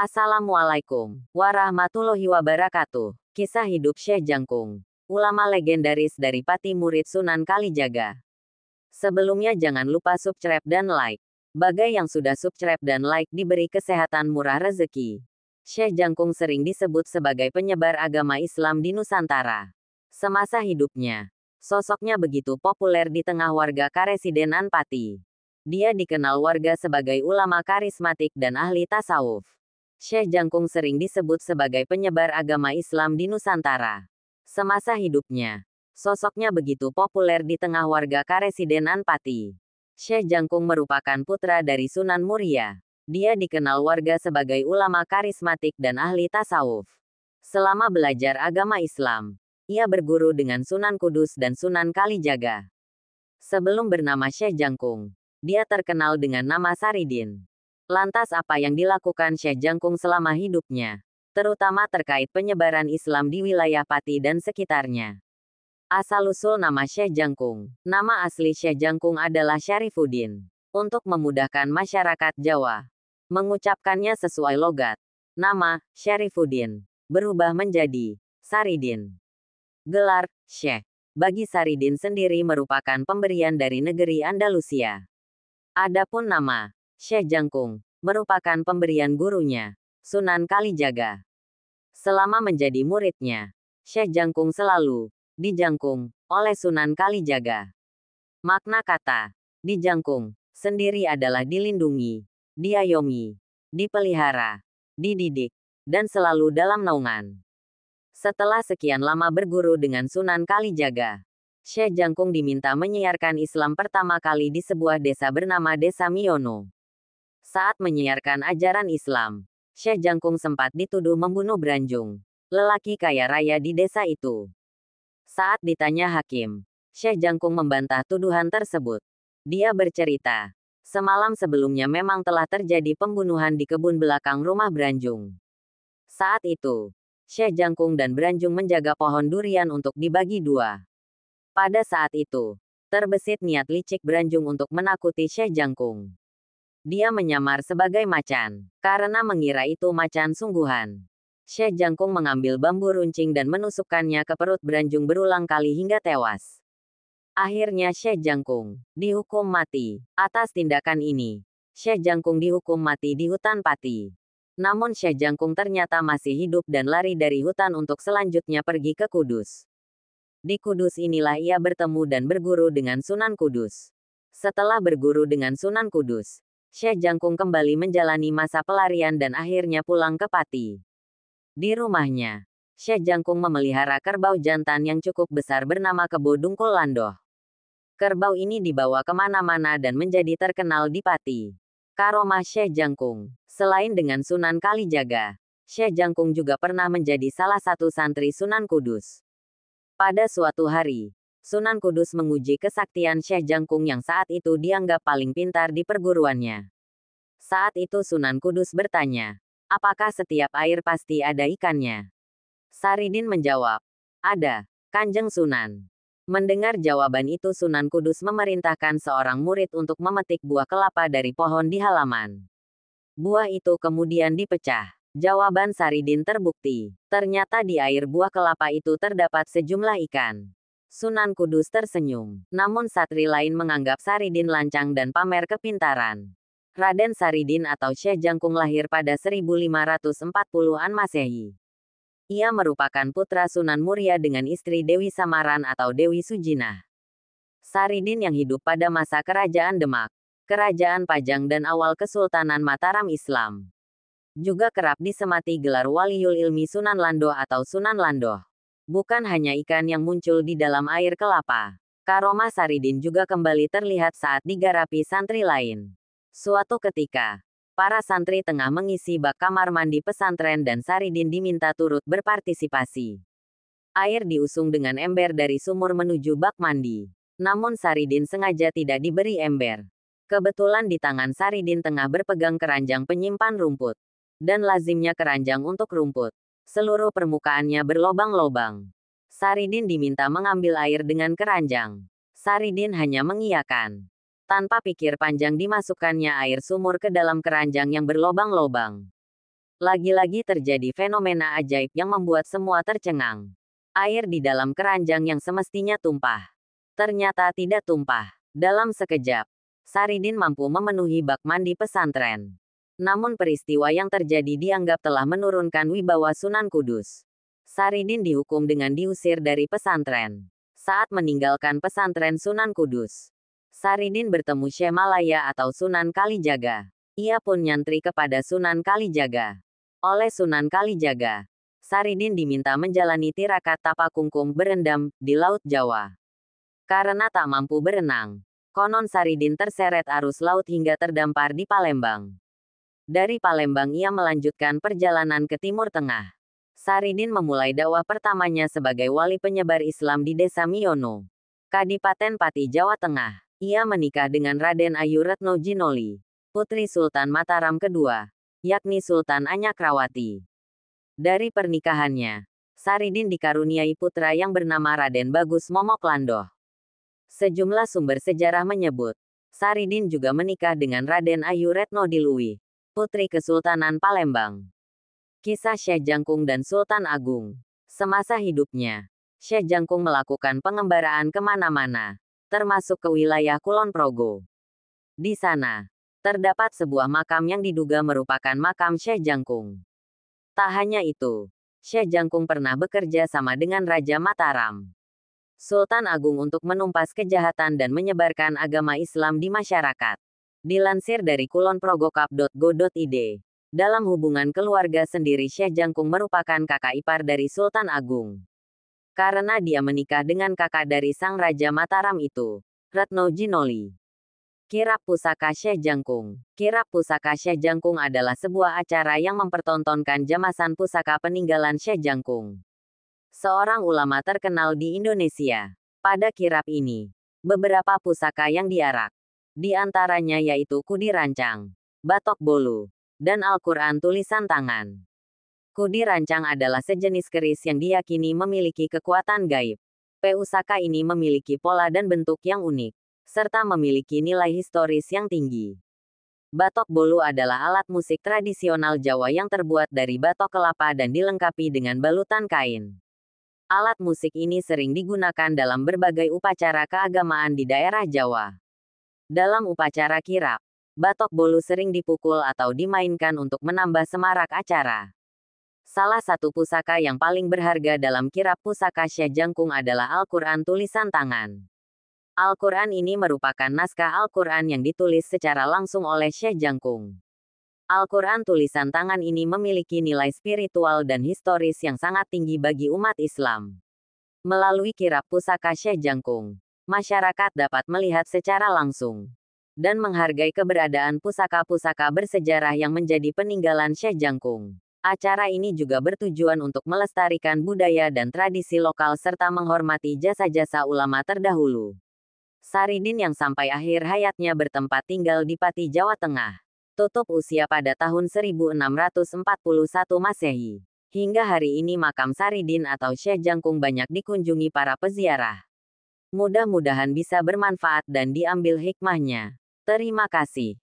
Assalamualaikum warahmatullahi wabarakatuh. Kisah hidup Syekh Jangkung, ulama legendaris dari Pati murid Sunan Kalijaga. Sebelumnya jangan lupa subscribe dan like. Bagi yang sudah subscribe dan like diberi kesehatan murah rezeki. Syekh Jangkung sering disebut sebagai penyebar agama Islam di Nusantara. Semasa hidupnya, sosoknya begitu populer di tengah warga Karesidenan Pati. Dia dikenal warga sebagai ulama karismatik dan ahli tasawuf. Syekh Jangkung sering disebut sebagai penyebar agama Islam di Nusantara. Semasa hidupnya, sosoknya begitu populer di tengah warga Karesidenan Pati. Syekh Jangkung merupakan putra dari Sunan Muria. Dia dikenal warga sebagai ulama karismatik dan ahli tasawuf. Selama belajar agama Islam, ia berguru dengan Sunan Kudus dan Sunan Kalijaga. Sebelum bernama Syekh Jangkung, dia terkenal dengan nama Saridin. Lantas apa yang dilakukan Syekh Jangkung selama hidupnya, terutama terkait penyebaran Islam di wilayah Pati dan sekitarnya? Asal-usul nama Syekh Jangkung. Nama asli Syekh Jangkung adalah Syarifuddin. Untuk memudahkan masyarakat Jawa mengucapkannya sesuai logat, nama Syarifuddin berubah menjadi Saridin. Gelar Syekh bagi Saridin sendiri merupakan pemberian dari negeri Andalusia. Adapun nama Syekh Jangkung merupakan pemberian gurunya, Sunan Kalijaga. Selama menjadi muridnya, Syekh Jangkung selalu dijangkung oleh Sunan Kalijaga. Makna kata dijangkung sendiri adalah dilindungi, diayomi, dipelihara, dididik, dan selalu dalam naungan. Setelah sekian lama berguru dengan Sunan Kalijaga, Syekh Jangkung diminta menyiarkan Islam pertama kali di sebuah desa bernama Desa Miono. Saat menyiarkan ajaran Islam, Syekh Jangkung sempat dituduh membunuh Branjung, lelaki kaya raya di desa itu. Saat ditanya hakim, Syekh Jangkung membantah tuduhan tersebut. Dia bercerita, semalam sebelumnya memang telah terjadi pembunuhan di kebun belakang rumah Branjung. Saat itu, Syekh Jangkung dan Branjung menjaga pohon durian untuk dibagi dua. Pada saat itu, terbesit niat licik Branjung untuk menakuti Syekh Jangkung. Dia menyamar sebagai macan, karena mengira itu macan sungguhan. Syekh Jangkung mengambil bambu runcing dan menusukkannya ke perut Branjung berulang kali hingga tewas. Akhirnya Syekh Jangkung dihukum mati. Atas tindakan ini, Syekh Jangkung dihukum mati di hutan Pati. Namun Syekh Jangkung ternyata masih hidup dan lari dari hutan untuk selanjutnya pergi ke Kudus. Di Kudus inilah ia bertemu dan berguru dengan Sunan Kudus. Setelah berguru dengan Sunan Kudus, Syekh Jangkung kembali menjalani masa pelarian dan akhirnya pulang ke Pati. Di rumahnya, Syekh Jangkung memelihara kerbau jantan yang cukup besar bernama Kebo Dungkul Landoh. Kerbau ini dibawa kemana-mana dan menjadi terkenal di Pati. Karomah Syekh Jangkung. Selain dengan Sunan Kalijaga, Syekh Jangkung juga pernah menjadi salah satu santri Sunan Kudus. Pada suatu hari, Sunan Kudus menguji kesaktian Syekh Jangkung yang saat itu dianggap paling pintar di perguruannya. Saat itu Sunan Kudus bertanya, apakah setiap air pasti ada ikannya? Saridin menjawab, ada, Kanjeng Sunan. Mendengar jawaban itu Sunan Kudus memerintahkan seorang murid untuk memetik buah kelapa dari pohon di halaman. Buah itu kemudian dipecah. Jawaban Saridin terbukti. Ternyata di air buah kelapa itu terdapat sejumlah ikan. Sunan Kudus tersenyum. Namun satri lain menganggap Saridin lancang dan pamer kepintaran. Raden Saridin atau Syekh Jangkung lahir pada 1540-an Masehi. Ia merupakan putra Sunan Muria dengan istri Dewi Samaran atau Dewi Sujinah. Saridin yang hidup pada masa Kerajaan Demak, Kerajaan Pajang dan awal Kesultanan Mataram Islam. Juga kerap disemati gelar Waliul Ilmi Sunan Landoh atau Sunan Landoh. Bukan hanya ikan yang muncul di dalam air kelapa. Karomah Saridin juga kembali terlihat saat digarapi santri lain. Suatu ketika, para santri tengah mengisi bak kamar mandi pesantren dan Saridin diminta turut berpartisipasi. Air diusung dengan ember dari sumur menuju bak mandi. Namun Saridin sengaja tidak diberi ember. Kebetulan di tangan Saridin tengah berpegang keranjang penyimpan rumput. Dan lazimnya keranjang untuk rumput. Seluruh permukaannya berlobang-lobang. Saridin diminta mengambil air dengan keranjang. Saridin hanya mengiyakan. Tanpa pikir panjang dimasukkannya air sumur ke dalam keranjang yang berlobang-lobang. Lagi-lagi terjadi fenomena ajaib yang membuat semua tercengang. Air di dalam keranjang yang semestinya tumpah, ternyata tidak tumpah. Dalam sekejap, Saridin mampu memenuhi bak mandi pesantren. Namun peristiwa yang terjadi dianggap telah menurunkan wibawa Sunan Kudus. Saridin dihukum dengan diusir dari pesantren. Saat meninggalkan pesantren Sunan Kudus, Saridin bertemu Syekh Malaya atau Sunan Kalijaga. Ia pun nyantri kepada Sunan Kalijaga. Oleh Sunan Kalijaga, Saridin diminta menjalani tirakat tapakungkum berendam di Laut Jawa. Karena tak mampu berenang, konon Saridin terseret arus laut hingga terdampar di Palembang. Dari Palembang ia melanjutkan perjalanan ke Timur Tengah. Saridin memulai dakwah pertamanya sebagai wali penyebar Islam di Desa Miono, Kadipaten Pati, Jawa Tengah. Ia menikah dengan Raden Ayu Retno Jinoli, putri Sultan Mataram kedua, yakni Sultan Anyakrawati. Dari pernikahannya, Saridin dikaruniai putra yang bernama Raden Bagus Momok Landoh. Sejumlah sumber sejarah menyebut, Saridin juga menikah dengan Raden Ayu Retno Diluih, putri Kesultanan Palembang. Kisah Syekh Jangkung dan Sultan Agung. Semasa hidupnya, Syekh Jangkung melakukan pengembaraan kemana-mana, termasuk ke wilayah Kulon Progo. Di sana, terdapat sebuah makam yang diduga merupakan makam Syekh Jangkung. Tak hanya itu, Syekh Jangkung pernah bekerja sama dengan Raja Mataram, Sultan Agung untuk menumpas kejahatan dan menyebarkan agama Islam di masyarakat. Dilansir dari kulonprogokap.go.id, dalam hubungan keluarga sendiri Syekh Jangkung merupakan kakak ipar dari Sultan Agung. Karena dia menikah dengan kakak dari sang Raja Mataram itu, Retno Jinoli. Kirap Pusaka Syekh Jangkung. Kirap Pusaka Syekh Jangkung adalah sebuah acara yang mempertontonkan jamasan pusaka peninggalan Syekh Jangkung, seorang ulama terkenal di Indonesia. Pada kirap ini, beberapa pusaka yang diarak, di antaranya yaitu Kudi Rancang, Batok Bolu, dan Al-Quran tulisan tangan. Kudi Rancang adalah sejenis keris yang diyakini memiliki kekuatan gaib. Pusaka ini memiliki pola dan bentuk yang unik, serta memiliki nilai historis yang tinggi. Batok Bolu adalah alat musik tradisional Jawa yang terbuat dari batok kelapa dan dilengkapi dengan balutan kain. Alat musik ini sering digunakan dalam berbagai upacara keagamaan di daerah Jawa. Dalam upacara kirap, batok bolu sering dipukul atau dimainkan untuk menambah semarak acara. Salah satu pusaka yang paling berharga dalam kirap pusaka Syekh Jangkung adalah Al-Quran tulisan tangan. Al-Quran ini merupakan naskah Al-Quran yang ditulis secara langsung oleh Syekh Jangkung. Al-Quran tulisan tangan ini memiliki nilai spiritual dan historis yang sangat tinggi bagi umat Islam. Melalui kirap pusaka Syekh Jangkung, masyarakat dapat melihat secara langsung dan menghargai keberadaan pusaka-pusaka bersejarah yang menjadi peninggalan Syekh Jangkung. Acara ini juga bertujuan untuk melestarikan budaya dan tradisi lokal serta menghormati jasa-jasa ulama terdahulu. Saridin yang sampai akhir hayatnya bertempat tinggal di Pati, Jawa Tengah, tutup usia pada tahun 1641 Masehi. Hingga hari ini makam Saridin atau Syekh Jangkung banyak dikunjungi para peziarah. Mudah-mudahan bisa bermanfaat dan diambil hikmahnya. Terima kasih.